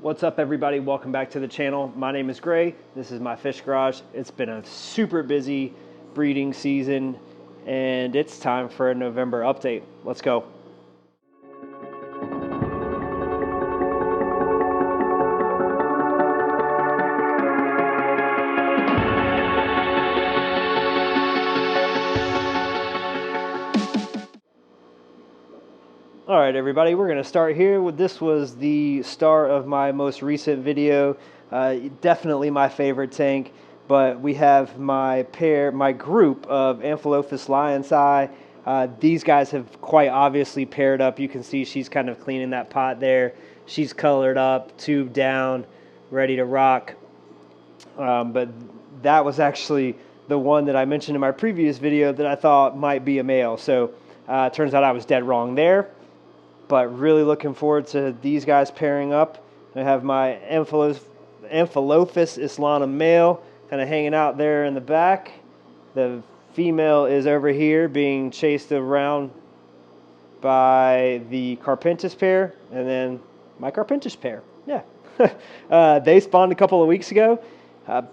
What's up, everybody? Welcome back to the channel. My name is Gray. This is my fish garage. It's been a super busy breeding season and it's time for a November update. Let's go. All right, everybody, we're going to start here. This was the start of my most recent video. Definitely my favorite tank, but we have my group of Amphalophus lioni. These guys have quite obviously paired up. You can see she's kind of cleaning that pot there. She's colored up, tube down, ready to rock. But that was actually the one that I mentioned in my previous video that I thought might be a male. So turns out I was dead wrong there. But really looking forward to these guys pairing up. I have my Amphalophus islanum male kind of hanging out there in the back. The female is over here being chased around by the Carpentis pair, and then my Carpentis pair. Yeah. They spawned a couple of weeks ago,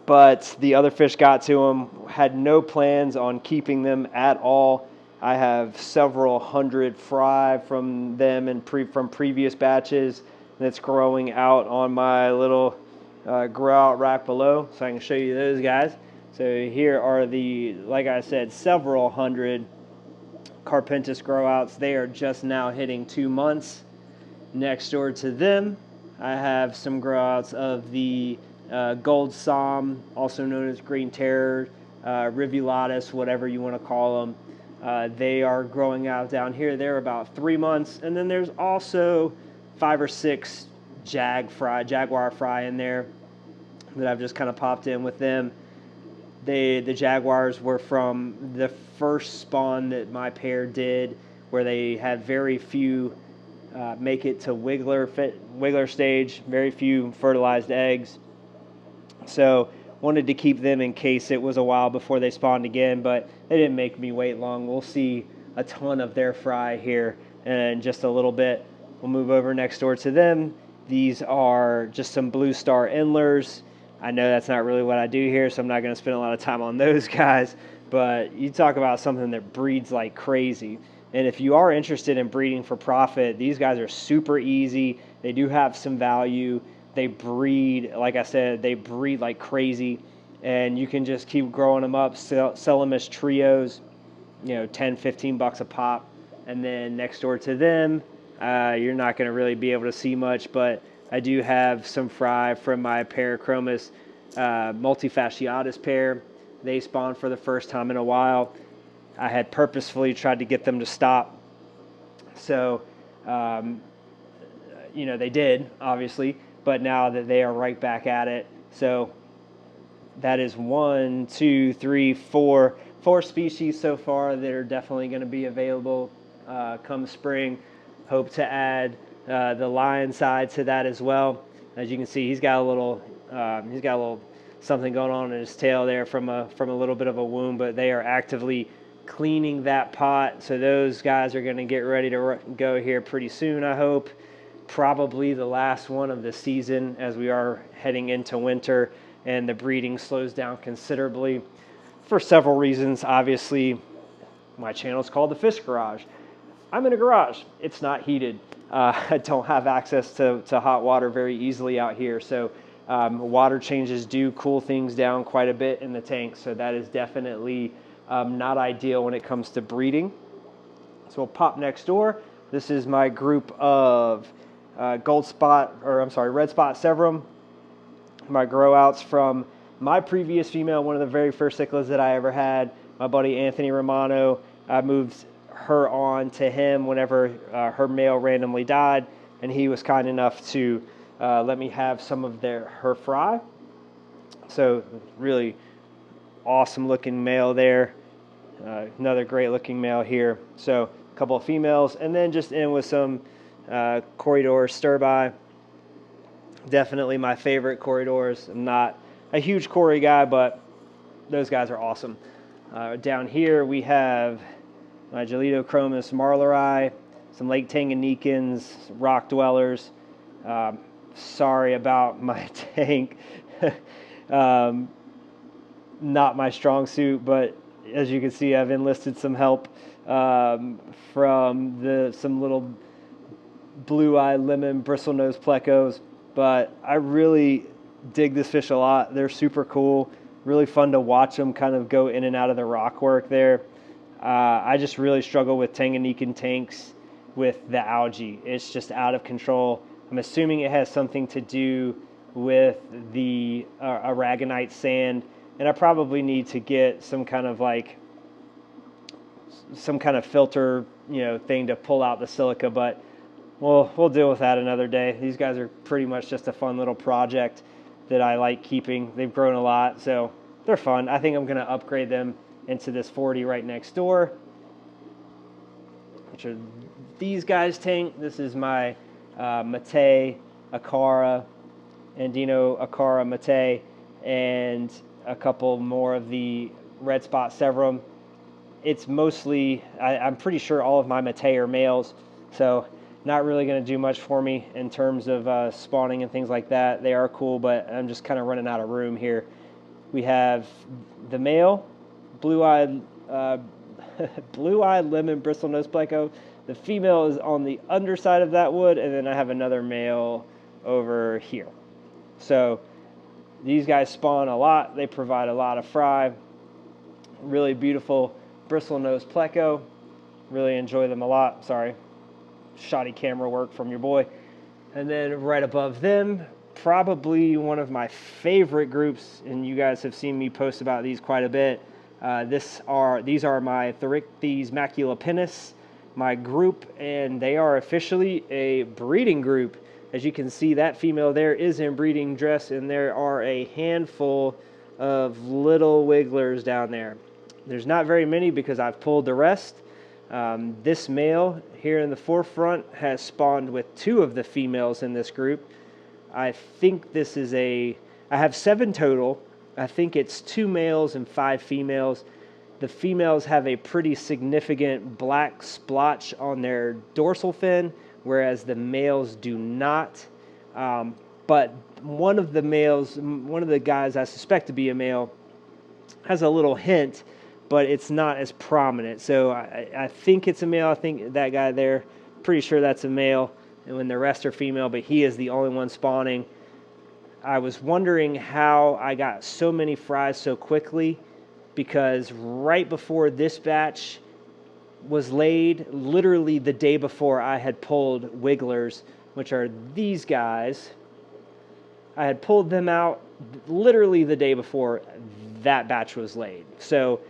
but the other fish got to them. Had no plans on keeping them at all. I have several hundred fry from them and from previous batches that's growing out on my little Growout rack below, so I can show you those guys. So here are the, like I said, several hundred Carpentis Growouts. They are just now hitting 2 months. Next door to them, I have some Growouts of the Gold Som, also known as Green Terror, Rivulatus, whatever you want to call them. They are growing out down here. They're about 3 months. And then there's also 5 or 6 Jaguar fry in there that I've just kind of popped in with them. The Jaguars were from the first spawn that my pair did, where they had very few make it to wiggler stage, very few fertilized eggs. So wanted to keep them in case it was a while before they spawned again, but they didn't make me wait long. We'll see a ton of their fry here in just a little bit. We'll move over next door to them. These are just some Blue Star Endlers. I know that's not really what I do here, so I'm not going to spend a lot of time on those guys, but you talk about something that breeds like crazy. And if you are interested in breeding for profit, these guys are super easy. They do have some value. They breed, like I said, they breed like crazy, and you can just keep growing them up, sell them as trios, you know, 10, 15 bucks a pop. And then next door to them, you're not going to really be able to see much, but I do have some fry from my Parachromis multifasciatus pair. They spawned for the first time in a while. I had purposefully tried to get them to stop. So, you know, they did, obviously. But now that they are right back at it. So that is 1, 2, 3, 4 species so far that are definitely going to be available come spring. Hope to add the lion side to that as well. As you can see, he's got a little something going on in his tail there from a little bit of a wound, but they are actively cleaning that pot. So those guys are going to get ready to go here pretty soon, I hope. Probably the last one of the season, as we are heading into winter and the breeding slows down considerably for several reasons. Obviously, my channel is called The Fish Garage. I'm in a garage. It's not heated. I don't have access to hot water very easily out here, so water changes do cool things down quite a bit in the tank, so that is definitely not ideal when it comes to breeding. So we'll pop next door. This is my group of red spot severum, my Growouts from my previous female, one of the very first cichlids that I ever had, my buddy Anthony Romano. I moved her on to him whenever her male randomly died, and he was kind enough to let me have some of her fry. So really awesome looking male there. Another great looking male here. So a couple of females, and then just in with some corridor stirbi. Definitely my favorite corridors. I'm not a huge Cory guy, but those guys are awesome. Down here we have my Gelitochromis marleri, some Lake Tanganyikans, rock dwellers. sorry about my tank. Not my strong suit, but as you can see, I've enlisted some help from some little blue-eye lemon bristlenose plecos. But I really dig this fish a lot. They're super cool, really fun to watch them kind of go in and out of the rock work there. I just really struggle with Tanganyikan tanks with the algae. It's just out of control. I'm assuming it has something to do with the aragonite sand, and I probably need to get some kind of filter, thing to pull out the silica, but we'll deal with that another day. These guys are pretty much just a fun little project that I like keeping. They've grown a lot, so they're fun. I think I'm going to upgrade them into this 40 right next door, which are these guys' tank. This is my Mate, Akara, Andino, Akara, Mate, and a couple more of the red spot severum. It's mostly, I'm pretty sure all of my Mate are males, so not really going to do much for me in terms of spawning and things like that. They are cool, but I'm just kind of running out of room here. We have the male, blue-eyed lemon bristlenose pleco. The female is on the underside of that wood, and then I have another male over here. So these guys spawn a lot. They provide a lot of fry. Really beautiful bristlenose pleco. Really enjoy them a lot. Sorry, shoddy camera work from your boy. And then right above them, probably one of my favorite groups, and you guys have seen me post about these quite a bit. These are my Thck Maculipennis, my group, and they are officially a breeding group. As you can see, that female there is in breeding dress, and there are a handful of little wigglers down there. There's not very many because I've pulled the rest. This male here in the forefront has spawned with 2 of the females in this group. I think this is I have 7 total. I think it's 2 males and 5 females. The females have a pretty significant black splotch on their dorsal fin, whereas the males do not. But one of the guys I suspect to be a male, has a little hint, but it's not as prominent. So I think it's a male. I think that guy there, pretty sure that's a male, and when the rest are female, but he is the only one spawning. I was wondering how I got so many fries so quickly, because right before this batch was laid, literally the day before, I had pulled wigglers, which are these guys. I had pulled them out literally the day before that batch was laid. So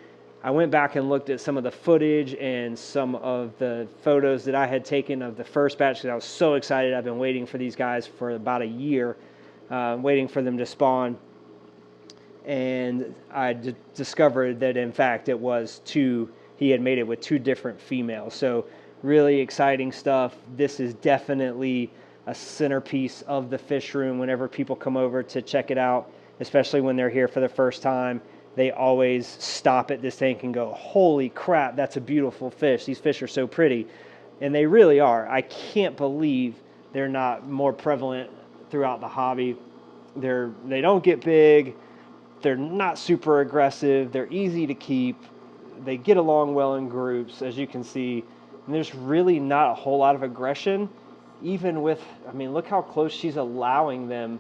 I went back and looked at some of the footage and some of the photos that I had taken of the first batch, because I was so excited. I've been waiting for these guys for about a year, waiting for them to spawn. And I discovered that, in fact, it was 2. He had made it with 2 different females. So really exciting stuff. This is definitely a centerpiece of the fish room whenever people come over to check it out, especially when they're here for the first time. They always stop at this tank and go, holy crap, that's a beautiful fish. These fish are so pretty. And they really are. I can't believe they're not more prevalent throughout the hobby. They don't get big. They're not super aggressive. They're easy to keep. They get along well in groups, as you can see. And there's really not a whole lot of aggression, even with, look how close she's allowing them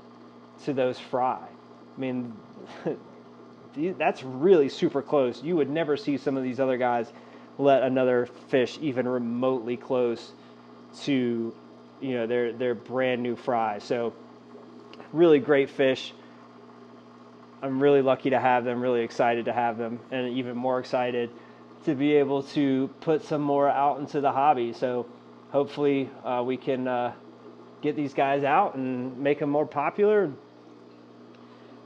to those fry. That's really super close. You would never see some of these other guys let another fish even remotely close to, their brand new fry. So really great fish. I'm really lucky to have them, really excited to have them, and even more excited to be able to put some more out into the hobby. So hopefully we can get these guys out and make them more popular.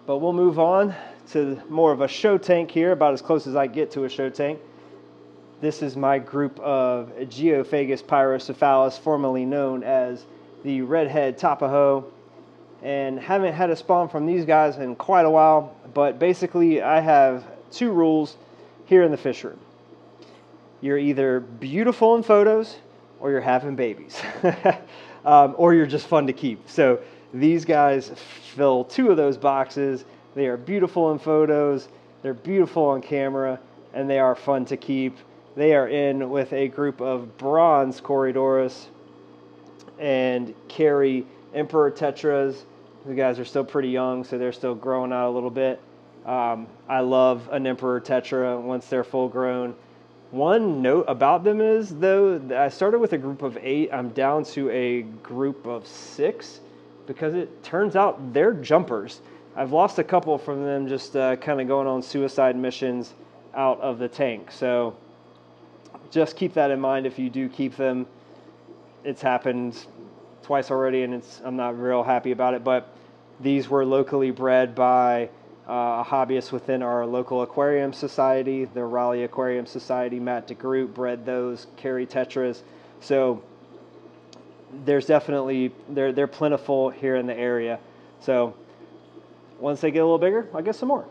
But we'll move on to more of a show tank here, about as close as I get to a show tank. This is my group of Geofagus Pyralis, formerly known as the redhead Tapaho. And haven't had a spawn from these guys in quite a while, but basically I have 2 rules here in the fish room. You're either beautiful in photos, or you're having babies, or you're just fun to keep. So These guys fill 2 of those boxes. They are beautiful in photos, they're beautiful on camera, and they are fun to keep. They are in with a group of bronze Corydoras and carry Emperor Tetras. The guys are still pretty young, so they're still growing out a little bit. I love an Emperor Tetra once they're full grown. One note about them is, though, I started with a group of 8. I'm down to a group of 6 because it turns out they're jumpers. I've lost a couple from them just kind of going on suicide missions out of the tank. So just keep that in mind if you do keep them. It's happened twice already, and I'm not real happy about it. But these were locally bred by a hobbyist within our local aquarium society, the Raleigh Aquarium Society. Matt DeGroot bred those, carry Tetras. So there's definitely, they're plentiful here in the area. So once they get a little bigger, I'll get some more.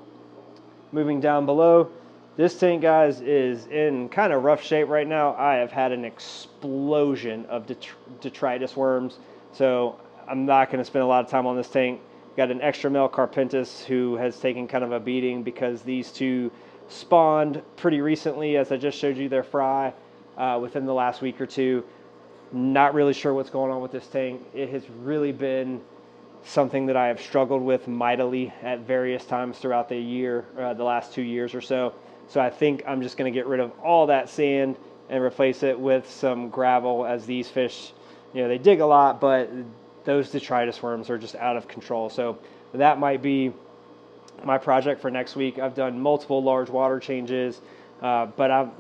Moving down below, this tank, guys, is in kind of rough shape right now. I have had an explosion of detritus worms, so I'm not going to spend a lot of time on this tank. Got an extra male Carpentis who has taken kind of a beating because these 2 spawned pretty recently, as I just showed you their fry, within the last week or 2. Not really sure what's going on with this tank. It has really been something that I have struggled with mightily at various times throughout the year, the last 2 years or so. So I think I'm just going to get rid of all that sand and replace it with some gravel, as these fish, they dig a lot, but those detritus worms are just out of control. So that might be my project for next week. I've done multiple large water changes, but I'm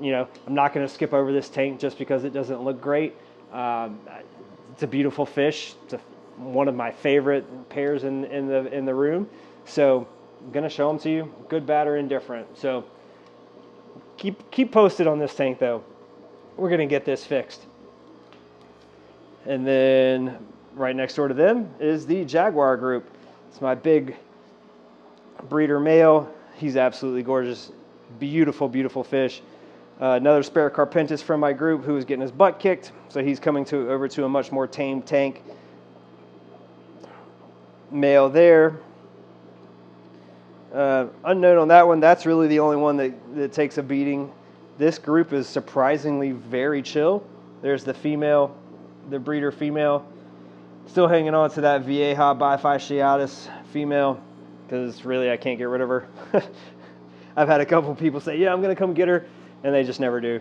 not going to skip over this tank just because it doesn't look great. It's a beautiful fish. It's one of my favorite pairs in the room. So I'm going to show them to you, good, bad, or indifferent. So keep posted on this tank, though. We're going to get this fixed. And then right next door to them is the Jaguar group. It's my big breeder male. He's absolutely gorgeous. Beautiful, beautiful fish. Another spare Carpentis from my group who was getting his butt kicked, so he's coming over to a much more tame tank. Male there. Unknown on that one. That's really the only one that takes a beating. This group is surprisingly very chill. There's the female, the breeder female, still hanging on to that Vieja bifasciatus female because really I can't get rid of her. I've had a couple people say, yeah, I'm going to come get her, and they just never do.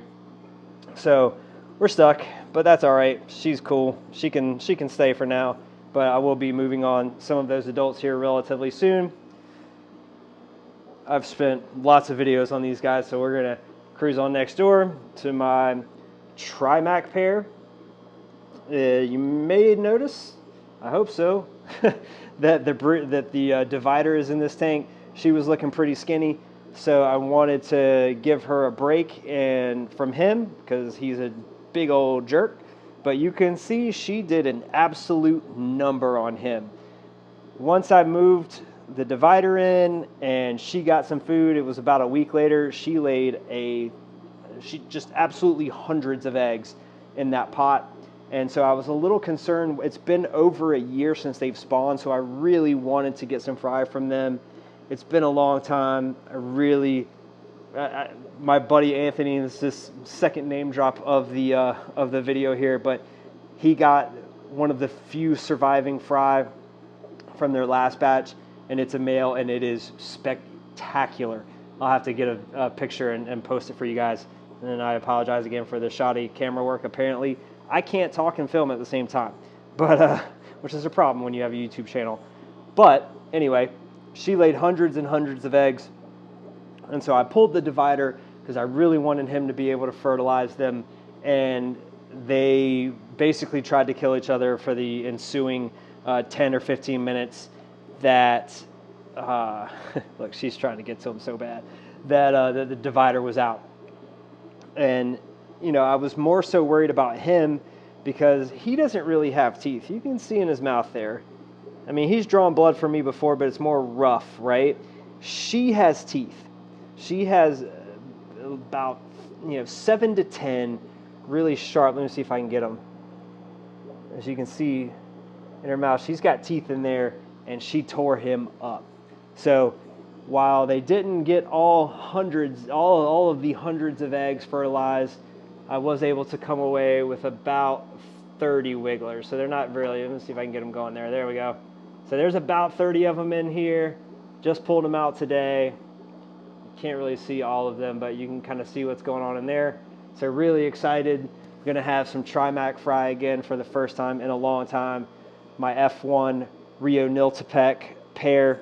So we're stuck, but that's all right. She's cool. She can stay for now, but I will be moving on some of those adults here relatively soon. I've spent lots of videos on these guys, so we're going to cruise on next door to my Trimac pair. You may notice, I hope so, that the divider is in this tank. She was looking pretty skinny, so I wanted to give her a break from him because he's a big old jerk. But you can see she did an absolute number on him. Once I moved the divider in and she got some food, it was about a week later, she laid just absolutely hundreds of eggs in that pot. And so I was a little concerned. It's been over a year since they've spawned, so I really wanted to get some fry from them. It's been a long time. My buddy Anthony, this is his second name drop of the video here, but he got one of the few surviving fry from their last batch, and it's a male, and it is spectacular. I'll have to get a picture and post it for you guys. And then I apologize again for the shoddy camera work. Apparently, I can't talk and film at the same time, but which is a problem when you have a YouTube channel. But anyway, she laid hundreds and hundreds of eggs, and so I pulled the divider because I really wanted him to be able to fertilize them, and they basically tried to kill each other for the ensuing 10 or 15 minutes. That look, she's trying to get to him so bad that the divider was out. And I was more so worried about him because he doesn't really have teeth. You can see in his mouth there. I mean, he's drawn blood from me before, but it's more rough, right? She has teeth. She has about 7 to 10 really sharp. Let me see if I can get them. As you can see, in her mouth. She's got teeth in there, and she tore him up. So while they didn't get all of the hundreds of eggs fertilized, I was able to come away with about 30 wigglers. So they're not really, let me see if I can get them going there. There we go. So there's about 30 of them in here. Just pulled them out today. You can't really see all of them, but you can kind of see what's going on in there. So really excited. I'm going to have some Trimac fry again for the first time in a long time. My F1 Rio Niltepec pair.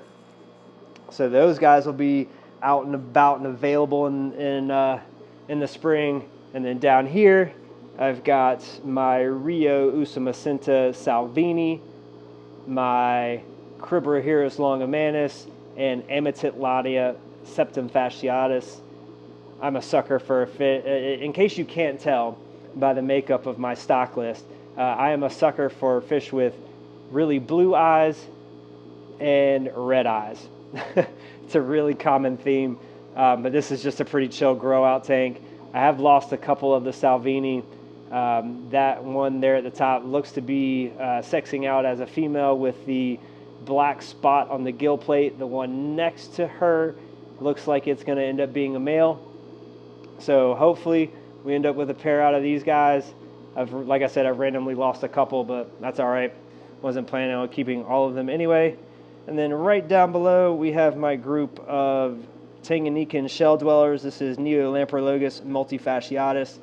So those guys will be out and about and available in the spring. And then down here, I've got my Rio Usumacinta Salvini, my Cribrahirus longimanus, and Amatitladia septum fasciatus. I'm a sucker for a fish. In case you can't tell by the makeup of my stock list, I am a sucker for fish with really blue eyes and red eyes. It's a really common theme, but this is just a pretty chill grow out tank. I have lost a couple of the Salvini. That one there at the top looks to be sexing out as a female with the black spot on the gill plate. The one next to her looks like it's going to end up being a male. So hopefully we end up with a pair out of these guys. Like I said, I've randomly lost a couple, but that's all right. Wasn't planning on keeping all of them anyway. And then right down below, we have my group of Tanganyikan shell dwellers. This is Neolamprologus multifasciatus.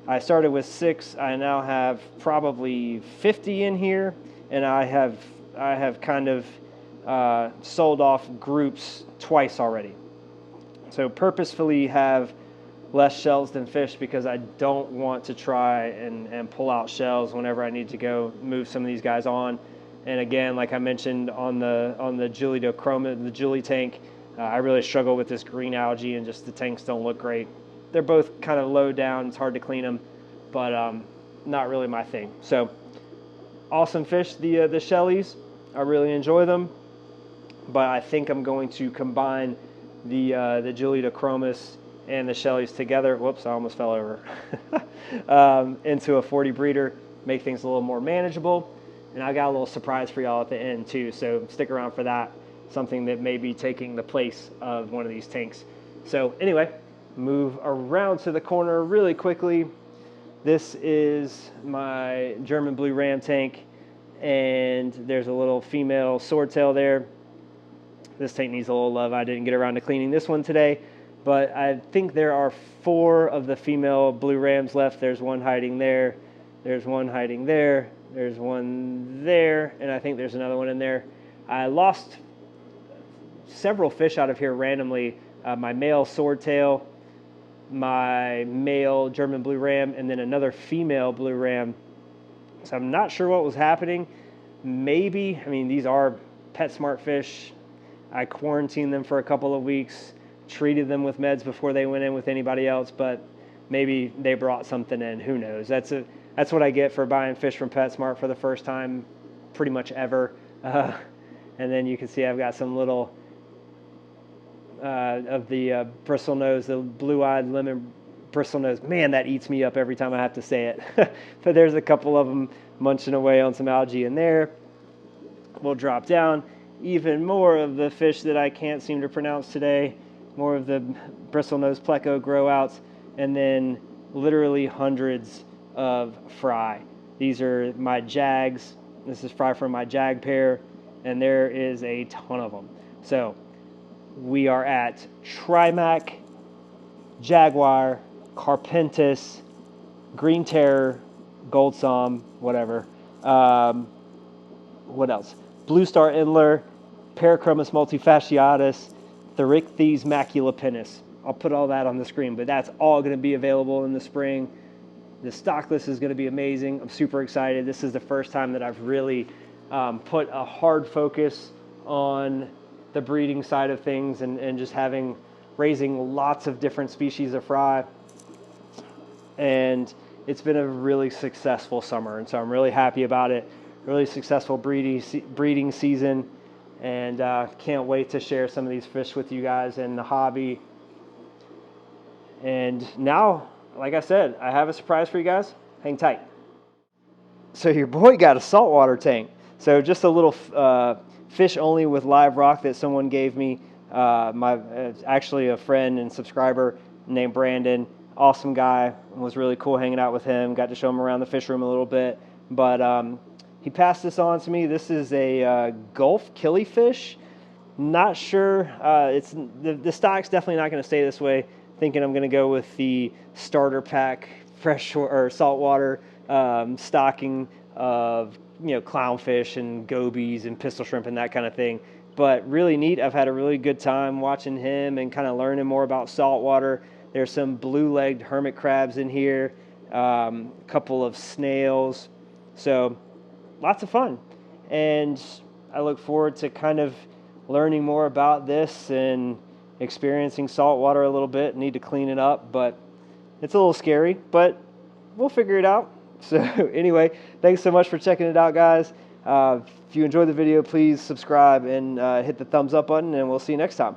I started with 6. I now have probably 50 in here, and I have kind of sold off groups twice already. So purposefully have less shells than fish because I don't want to try and pull out shells whenever I need to go move some of these guys on. And again, like I mentioned on the Julidochromis, the Julie tank, I really struggle with this green algae, and just the tanks don't look great. They're both kind of low down. It's hard to clean them, but not really my thing. So awesome fish, the Shellies. I really enjoy them, but I think I'm going to combine the Julidochromis and the Shellies together. Whoops, I almost fell over. Into a 40 breeder, make things a little more manageable. And I got a little surprise for y'all at the end too, so stick around for that. Something that may be taking the place of one of these tanks. So anyway, move around to the corner really quickly. This is my German blue ram tank, and there's a little female swordtail there. This tank needs a little love. I didn't get around to cleaning this one today, but I think there are 4 of the female blue rams left. There's one hiding there. There's one hiding there. There's one there, and I think there's another one in there. I lost several fish out of here randomly. My male swordtail, my male German blue ram, and then another female blue ram. So I'm not sure what was happening. Maybe, I mean, these are PetSmart fish. I quarantined them for a couple of weeks, treated them with meds before they went in with anybody else, but maybe they brought something in. Who knows? That's what I get for buying fish from PetSmart for the first time pretty much ever. And then you can see I've got some little of the bristlenose, the blue-eyed lemon bristlenose. Man, that eats me up every time I have to say it. But there's a couple of them munching away on some algae in there. We'll drop down. Even more of the fish that I can't seem to pronounce today. More of the bristlenose pleco growouts. And then literally hundreds of fry. These are my Jags. This is fry from my Jag pair, and there is a ton of them. So we are at Trimac, Jaguar, Carpentis, Green Terror, Gold Som, whatever. What else? Blue Star Endler, Parachromis multifasciatus, Thck Maculipennis. I'll put all that on the screen, but that's all going to be available in the spring. The stock list is going to be amazing. I'm super excited. This is the first time that I've really put a hard focus on the breeding side of things and just raising lots of different species of fry. And it's been a really successful summer, and so I'm really happy about it. Really successful breeding season, and can't wait to share some of these fish with you guys in the hobby. And now, like I said, I have a surprise for you guys. Hang tight. So your boy got a saltwater tank. So just a little fish only with live rock that someone gave me. Actually a friend and subscriber named Brandon, awesome guy. It was really cool hanging out with him. Got to show him around the fish room a little bit. But he passed this on to me. This is a Gulf killifish. Not sure. The stock's definitely not going to stay this way. Thinking I'm going to go with the starter pack fresh or saltwater stocking of clownfish and gobies and pistol shrimp and that kind of thing. But really neat. I've had a really good time watching him and kind of learning more about saltwater. There's some blue-legged hermit crabs in here, a couple of snails. So lots of fun. And I look forward to kind of learning more about this and experiencing saltwater a little bit. Need to clean it up, but it's a little scary, but we'll figure it out. So anyway, thanks so much for checking it out, guys. If you enjoyed the video, please subscribe and hit the thumbs up button, and we'll see you next time.